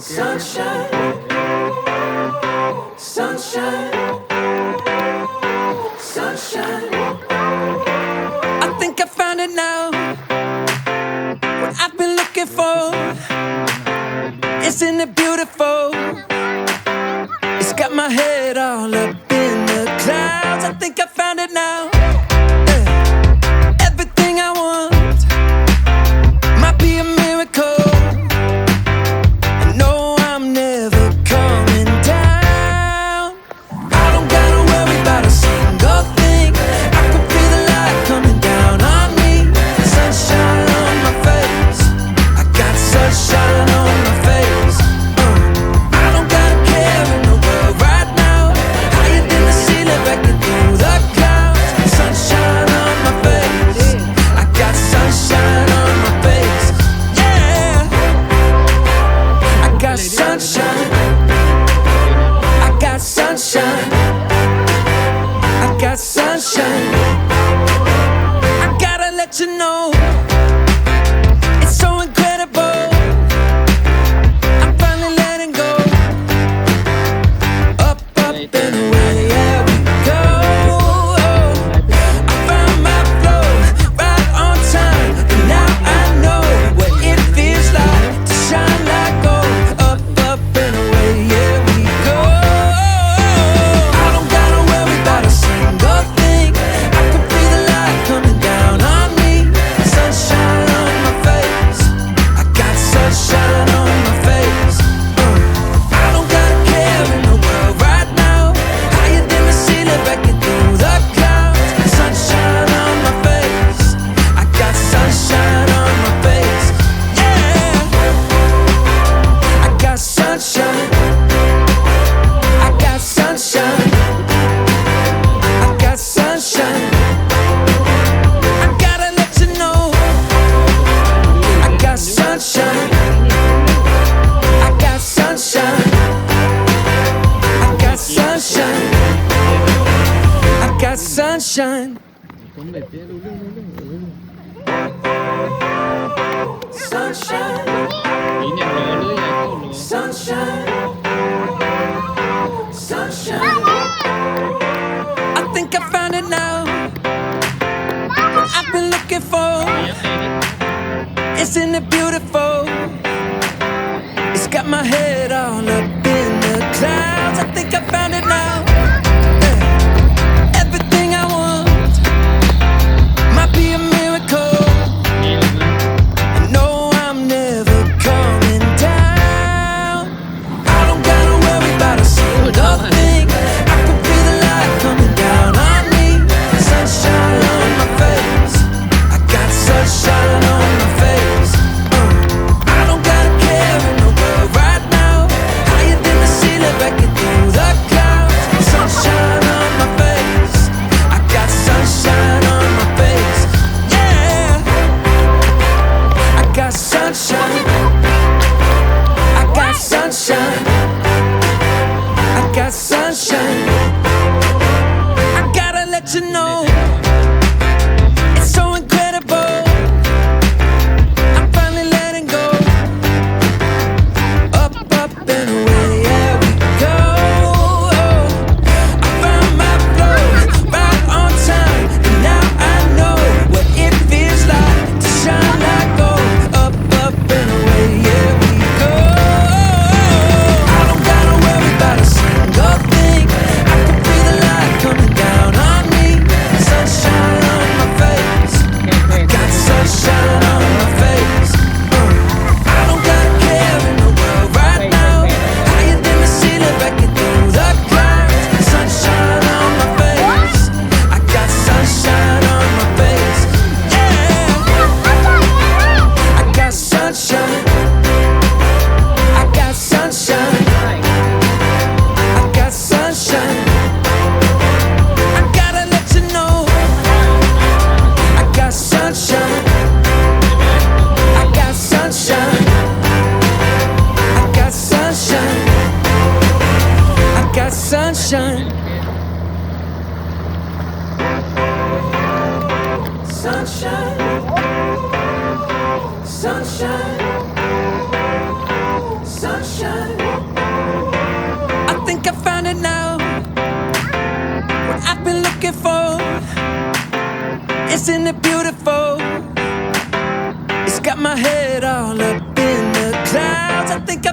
Sunshine, sunshine, sunshine. I think I found it now. What I've been looking for. Isn't it beautiful? It's got my head all up in the clouds. I think I found it now. Everything I want might be a miracle. No, I'm never coming down. I don't gotta worry about a single thing. I can feel the light coming down on me. Sunshine on my face. I got sunshine on my face. I don't gotta care in the world right now. Higher than the ceiling, breaking through the clouds. Sunshine on my face. I got sunshine on my face. Yeah, I got sunshine. I got sunshine. I got sunshine. I gotta let you know, it's so incredible. I'm finally letting go. Up, up and away, yeah, we go. I found my flow right on time, and now I know what it feels like to shine like gold. Up, up and away, yeah, we go. I don't gotta worry about a single thing. I can feel the light coming down on me. Sunshine on my face. I got sunshine on my face. I don't gotta care in the world right now. Higher than the ceiling, breaking through the clouds. Sunshine on my face. I got sunshine on my face. Yeah, I got sunshine. I got sunshine. I got sunshine. I gotta let you know, I got sunshine. I got sunshine. I got sunshine. I got sunshine. ผมแบบนี้รู้เรื่อง Sunshine, นี่เนี่ยรอเลยอยากเข้ารอ sunshine, sunshine. I think I found it now. What I've been looking for. เลี้ยงเลยนี่ Isn't it beautiful? It's got my head all up in the clouds. I think I found it now. Everything I want might be a miracle. นี่เลยนะ No, I'm never coming down. I don't gotta worry about a single thing. I can feel the light coming down on me. Sunshine on my face. I got sunshine on my face. I don't gotta care in the world right now. Higher than the ceiling, breaking through the isn't it beautiful? It's got my head all up in the clouds. I think